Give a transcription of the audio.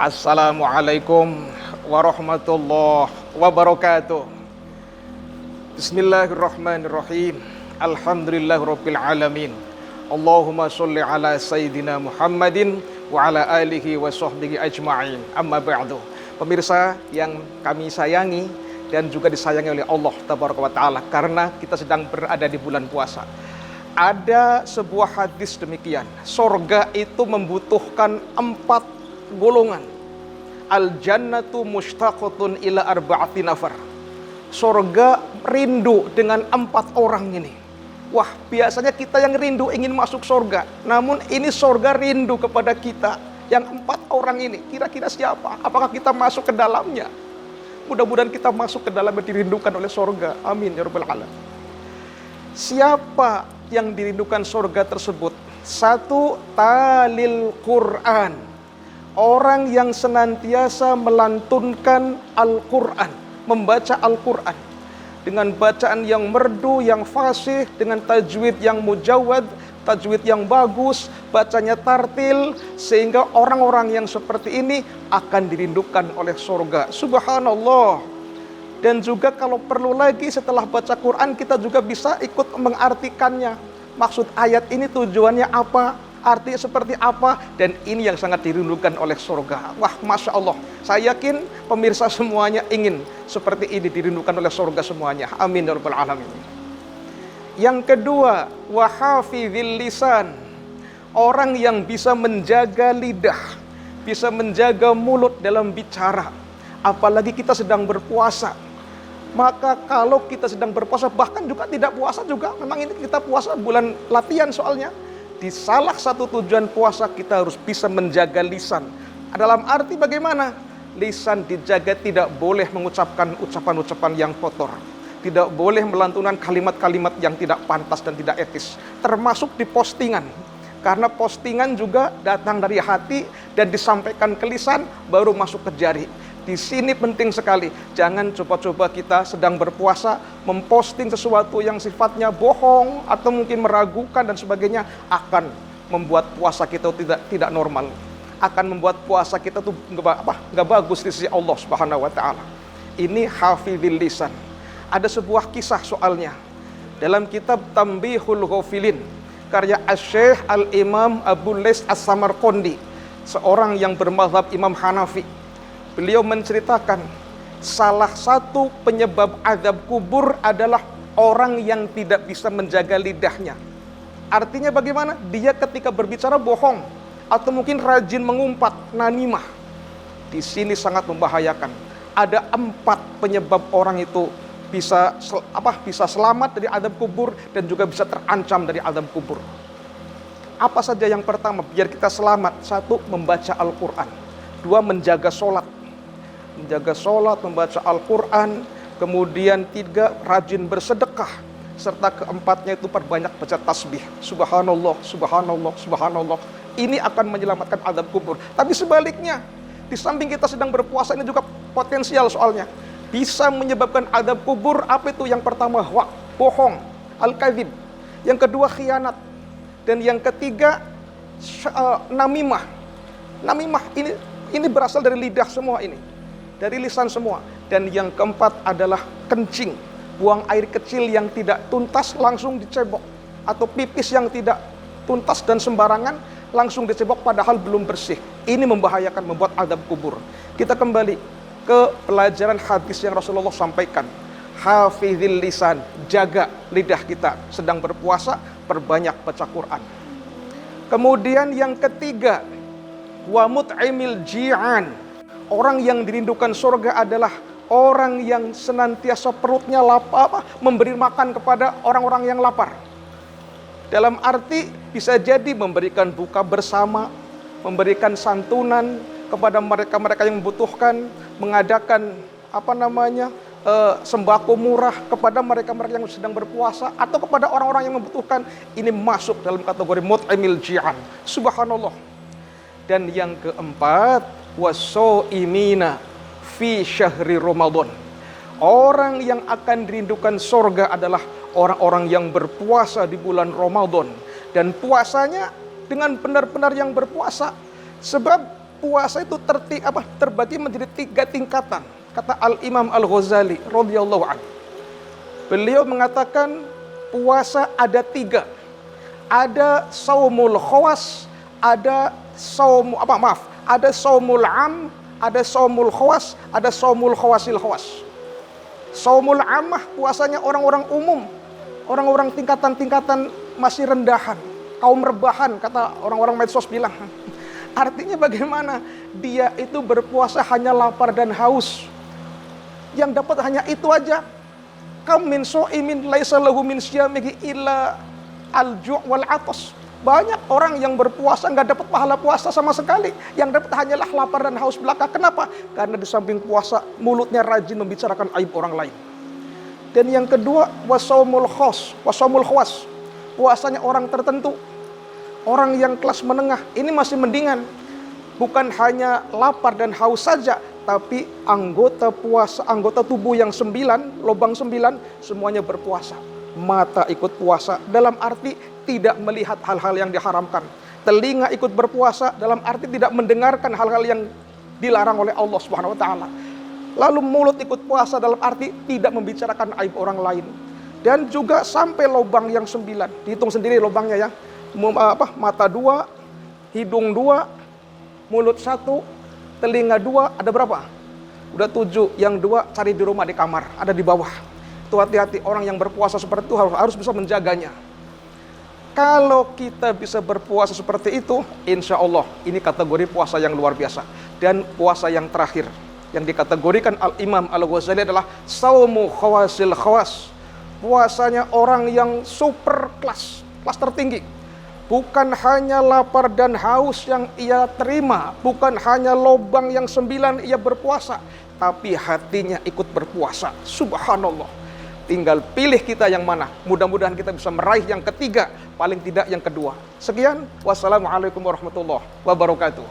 Assalamualaikum warahmatullahi wabarakatuh. Bismillahirrahmanirrahim. Alhamdulillahirabbil alamin. Allahumma sholli ala sayyidina Muhammadin wa ala alihi wa sahbihi ajma'in. Amma ba'du. Pemirsa yang kami sayangi dan juga disayangi oleh Allah tabaraka wa taala, karena kita sedang berada di bulan puasa. Ada sebuah hadis demikian, surga itu membutuhkan 4 golongan. Al-jannatu mushtaqatun ila arba'ati nafar. Surga rindu dengan 4 orang ini. Wah, biasanya kita yang rindu ingin masuk surga, namun ini surga rindu kepada kita. Yang 4 orang ini, kira-kira siapa? Apakah kita masuk ke dalamnya? Mudah-mudahan kita masuk ke dalam yang dirindukan oleh surga. Amin ya rabbal alamin. Siapa yang dirindukan surga tersebut? 1, talil Quran. Orang yang senantiasa melantunkan Al-Quran, membaca Al-Quran dengan bacaan yang merdu, yang fasih, dengan tajwid yang mujawad, tajwid yang bagus, bacanya tartil, sehingga orang-orang yang seperti ini akan dirindukan oleh surga. Subhanallah. Dan juga kalau perlu lagi setelah baca Quran, kita juga bisa ikut mengartikannya. Maksud ayat ini tujuannya apa? Artinya seperti apa, dan ini yang sangat dirindukan oleh surga. Wah, Masya Allah, saya yakin pemirsa semuanya ingin seperti ini dirindukan oleh surga semuanya. Amin ya rabbal alamin. Yang kedua, wahafizil lisan. Orang yang bisa menjaga lidah, bisa menjaga mulut dalam bicara. Apalagi kita sedang berpuasa. Maka kalau kita sedang berpuasa, bahkan juga tidak puasa juga, memang ini kita puasa bulan latihan soalnya. Di salah satu tujuan puasa kita harus bisa menjaga lisan. Dalam arti bagaimana? Lisan dijaga, tidak boleh mengucapkan ucapan-ucapan yang kotor. Tidak boleh melantunkan kalimat-kalimat yang tidak pantas dan tidak etis. Termasuk di postingan. Karena postingan juga datang dari hati dan disampaikan ke lisan baru masuk ke jari. Di sini penting sekali, jangan coba-coba kita sedang berpuasa memposting sesuatu yang sifatnya bohong atau mungkin meragukan dan sebagainya, akan membuat puasa kita tidak normal, akan membuat puasa kita tuh nggak bagus di sisi Allah Subhanahu Wa Taala. Ini hafizil lisan. Ada sebuah kisah soalnya dalam kitab Tambihul Ghafilin karya Asy-Syaikh Al-Imam Abu Lais As-Samarqandi, seorang yang bermazhab Imam Hanafi. Beliau menceritakan salah satu penyebab azab kubur adalah orang yang tidak bisa menjaga lidahnya. Artinya bagaimana? Dia ketika berbicara bohong atau mungkin rajin mengumpat, namimah. Di sini sangat membahayakan. Ada 4 penyebab orang itu bisa selamat dari azab kubur dan juga bisa terancam dari azab kubur. Apa saja yang pertama biar kita selamat? 1, membaca Al-Quran. 2, menjaga sholat. Menjaga sholat, membaca Al-Quran. Kemudian 3, rajin bersedekah. Serta keempatnya itu perbanyak baca tasbih. Subhanallah, subhanallah, subhanallah. Ini akan menyelamatkan azab kubur. Tapi sebaliknya, di samping kita sedang berpuasa, ini juga potensial soalnya. Bisa menyebabkan azab kubur. Apa itu? Yang pertama, bohong, al-kadzib. Yang kedua, khianat. Dan yang ketiga, namimah. Namimah ini berasal dari lidah semua ini. Dari lisan semua. Dan yang keempat adalah kencing. Buang air kecil yang tidak tuntas langsung dicebok. Atau pipis yang tidak tuntas dan sembarangan langsung dicebok padahal belum bersih. Ini membahayakan, membuat azab kubur. Kita kembali ke pelajaran hadis yang Rasulullah sampaikan. Hafizil lisan, jaga lidah kita. Sedang berpuasa, perbanyak baca Quran. Kemudian yang ketiga, wa mut'imil ji'an. Orang yang dirindukan surga adalah orang yang senantiasa perutnya lapar, memberi makan kepada orang-orang yang lapar. Dalam arti bisa jadi memberikan buka bersama, memberikan santunan kepada mereka-mereka yang membutuhkan, mengadakan sembako murah kepada mereka-mereka yang sedang berpuasa atau kepada orang-orang yang membutuhkan. Ini masuk dalam kategori mut'imil ji'an. Subhanallah. Dan yang keempat, wasoimina fi syahri Ramadan. Orang yang akan dirindukan surga adalah orang-orang yang berpuasa di bulan Ramadan. Dan puasanya dengan benar-benar yang berpuasa. Sebab puasa itu terbagi menjadi 3 tingkatan. Kata Al-Imam Al-Ghazali radhiyallahu anhu. Beliau mengatakan puasa ada 3. Ada saumul khawas, ada saumul am, ada saumul khawas, ada saumul khawasil khawas. Saumul ammah puasanya orang-orang umum, orang-orang tingkatan-tingkatan masih rendahan, kaum rebahan kata orang-orang medsos bilang. Artinya bagaimana? Dia itu berpuasa hanya lapar dan haus. Yang dapat hanya itu aja. Kam min sha'imin laisa lahu min syiyamihi illa al-ju' wal 'atas. Banyak orang yang berpuasa nggak dapat pahala puasa sama sekali. Yang dapat hanyalah lapar dan haus belaka. Kenapa? Karena di samping puasa mulutnya rajin membicarakan aib orang lain. Dan yang kedua wasaumul khawas. Puasanya orang tertentu. Orang yang kelas menengah ini masih mendingan. Bukan hanya lapar dan haus saja, tapi anggota tubuh yang 9, lubang 9 semuanya berpuasa. Mata ikut puasa dalam arti tidak melihat hal-hal yang diharamkan. Telinga ikut berpuasa dalam arti tidak mendengarkan hal-hal yang dilarang oleh Allah Subhanahu wa taala. Lalu mulut ikut puasa dalam arti tidak membicarakan aib orang lain. Dan juga sampai lubang yang 9. Dihitung sendiri lubangnya ya. Mata 2, hidung 2, mulut 1, telinga 2, ada berapa? Udah 7, yang 2 cari di rumah di kamar, ada di bawah. Itu hati-hati, orang yang berpuasa seperti itu harus bisa menjaganya. Kalau kita bisa berpuasa seperti itu, insya Allah ini kategori puasa yang luar biasa. Dan puasa yang terakhir yang dikategorikan Al-Imam Al-Ghazali adalah saumu khawasil khawas. Puasanya orang yang super kelas tertinggi. Bukan hanya lapar dan haus yang ia terima, bukan hanya lubang yang 9 ia berpuasa, tapi hatinya ikut berpuasa. Subhanallah. Tinggal pilih kita yang mana. Mudah-mudahan kita bisa meraih yang ketiga, paling tidak yang kedua. Sekian, wassalamualaikum warahmatullahi wabarakatuh.